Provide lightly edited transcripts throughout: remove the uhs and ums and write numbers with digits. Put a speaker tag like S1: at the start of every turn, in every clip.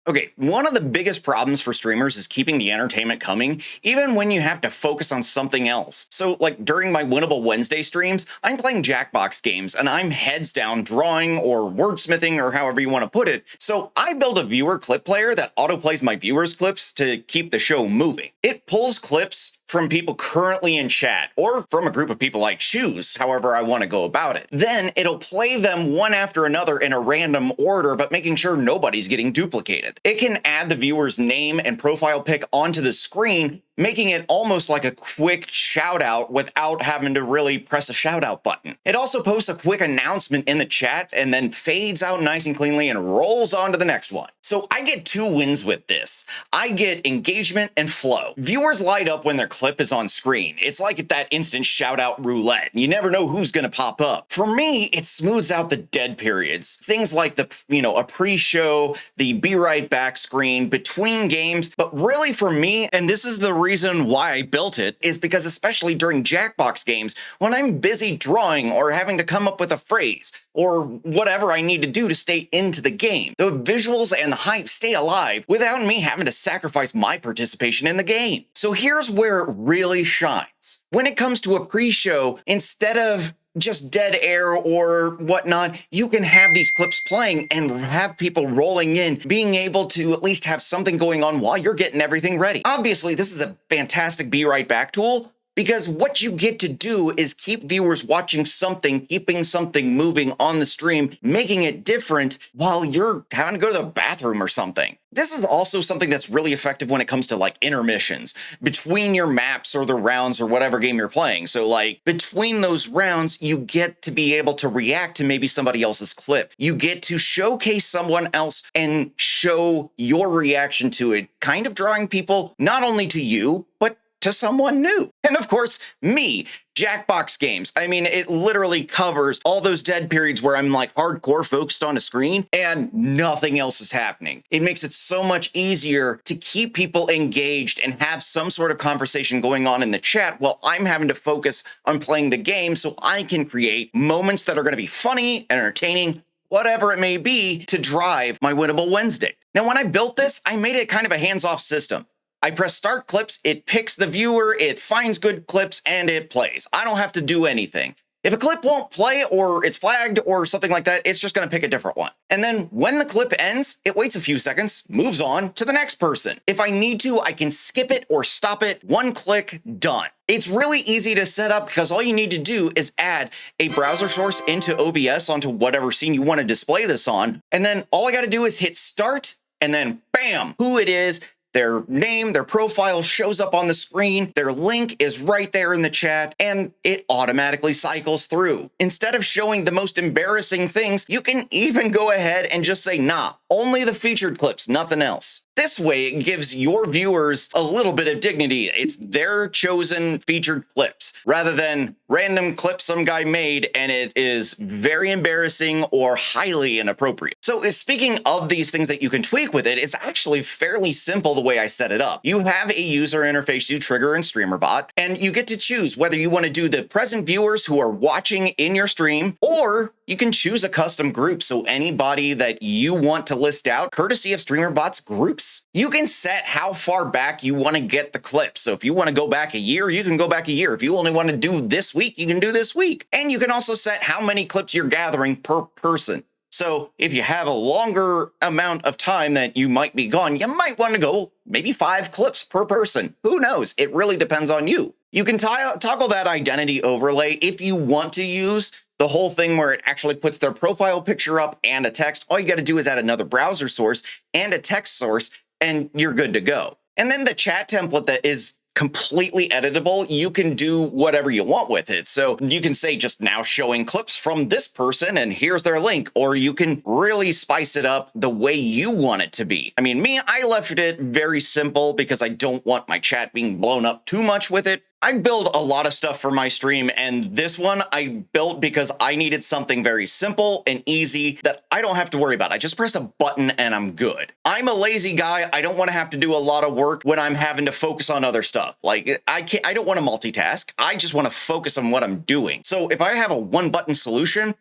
S1: Okay, one of the biggest problems for streamers is keeping the entertainment coming, even when you have to focus on something else. So, like during my Winnable Wednesday streams, I'm playing Jackbox games and I'm heads down drawing or wordsmithing or however you want to put it. So, I build a viewer clip player that autoplays my viewers' clips to keep the show moving. It pulls clips from people currently in chat, or from a group of people I choose, however I want to go about it. Then it'll play them one after another in a random order, but making sure nobody's getting duplicated. It can add the viewer's name and profile pic onto the screen, making it almost like a quick shout out without having to really press a shout out button. It also posts a quick announcement in the chat and then fades out nice and cleanly and rolls on to the next one. So I get 2 wins with this. I get engagement and flow. Viewers light up when their clip is on screen. It's like that instant shout out roulette. You never know who's gonna pop up. For me, it smooths out the dead periods. Things like a pre-show, the be right back screen between games. But really for me, and this is the reason why I built it, is because especially during Jackbox games, when I'm busy drawing or having to come up with a phrase or whatever I need to do to stay into the game, the visuals and the hype stay alive without me having to sacrifice my participation in the game. So here's where it really shines. When it comes to a pre-show, instead of just dead air or whatnot, you can have these clips playing and have people rolling in, being able to at least have something going on while you're getting everything ready. Obviously, this is a fantastic be right back tool, because what you get to do is keep viewers watching something, keeping something moving on the stream, making it different while you're having to go to the bathroom or something. This is also something that's really effective when it comes to like intermissions between your maps or the rounds or whatever game you're playing. So like between those rounds, you get to be able to react to maybe somebody else's clip. You get to showcase someone else and show your reaction to it, kind of drawing people not only to you, but to someone new. And of course, me, Jackbox games. I mean, it literally covers all those dead periods where I'm like hardcore focused on a screen and nothing else is happening. It makes it so much easier to keep people engaged and have some sort of conversation going on in the chat while I'm having to focus on playing the game, so I can create moments that are going to be funny and entertaining, whatever it may be, to drive my Winnable Wednesday. Now, when I built this, I made it kind of a hands-off system. I press start clips, it picks the viewer, it finds good clips, and it plays. I don't have to do anything. If a clip won't play or it's flagged or something like that, it's just going to pick a different one. And then when the clip ends, it waits a few seconds, moves on to the next person. If I need to, I can skip it or stop it. One click, done. It's really easy to set up because all you need to do is add a browser source into OBS onto whatever scene you want to display this on. And then all I got to do is hit start and then bam, who it is. Their name, their profile shows up on the screen, their link is right there in the chat, and it automatically cycles through. Instead of showing the most embarrassing things, you can even go ahead and just say, nah, only the featured clips, nothing else. This way, it gives your viewers a little bit of dignity. It's their chosen featured clips rather than random clips some guy made and it is very embarrassing or highly inappropriate. So speaking of these things that you can tweak with it, it's actually fairly simple the way I set it up. You have a user interface you trigger in streamer.bot, and you get to choose whether you want to do the present viewers who are watching in your stream, or you can choose a custom group, so anybody that you want to list out, courtesy of streamer.bot's groups. You can set how far back you want to get the clip. So if you want to go back a year, you can go back a year. If you only want to do this week, you can do this week. And you can also set how many clips you're gathering per person. So if you have a longer amount of time that you might be gone, you might want to go maybe 5 clips per person. Who knows? It really depends on you. You can toggle that identity overlay if you want to use the whole thing where it actually puts their profile picture up and a text. All you got to do is add another browser source and a text source, and you're good to go. And then the chat template that is completely editable, you can do whatever you want with it. So you can say just now showing clips from this person and here's their link, or you can really spice it up the way you want it to be. I mean, I left it very simple because I don't want my chat being blown up too much with it. I build a lot of stuff for my stream, and this one I built because I needed something very simple and easy that I don't have to worry about. I just press a button and I'm good. I'm a lazy guy. I don't want to have to do a lot of work when I'm having to focus on other stuff. Like I don't want to multitask. I just want to focus on what I'm doing. So if I have a one button solution,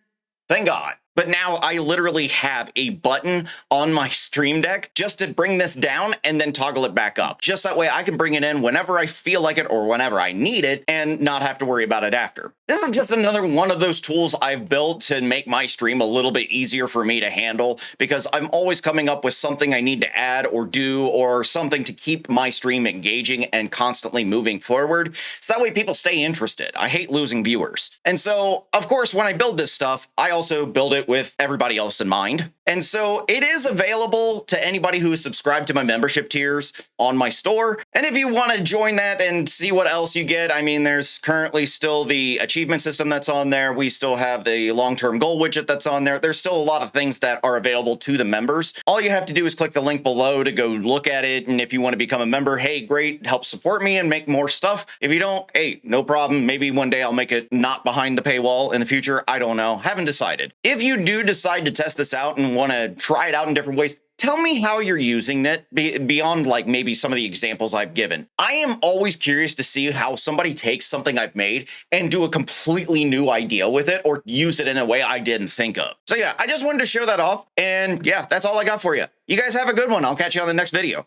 S1: thank God. But now I literally have a button on my Stream Deck just to bring this down and then toggle it back up. Just that way I can bring it in whenever I feel like it or whenever I need it and not have to worry about it after. This is just another one of those tools I've built to make my stream a little bit easier for me to handle, because I'm always coming up with something I need to add or do, or something to keep my stream engaging and constantly moving forward. So that way people stay interested. I hate losing viewers. And so, of course, when I build this stuff, I also build it with everybody else in mind. And so it is available to anybody who is subscribed to my membership tiers on my store. And if you want to join that and see what else you get, I mean, there's currently still the achievement system that's on there. We still have the long-term goal widget that's on there. There's still a lot of things that are available to the members. All you have to do is click the link below to go look at it. And if you want to become a member, hey, great, help support me and make more stuff. If you don't, hey, no problem. Maybe one day I'll make it not behind the paywall in the future. I don't know. Haven't decided. If you do decide to test this out and want to try it out in different ways, tell me how you're using it beyond like maybe some of the examples I've given. I am always curious to see how somebody takes something I've made and do a completely new idea with it, or use it in a way I didn't think of. So yeah, I just wanted to show that off. And yeah, that's all I got for you. You guys have a good one. I'll catch you on the next video.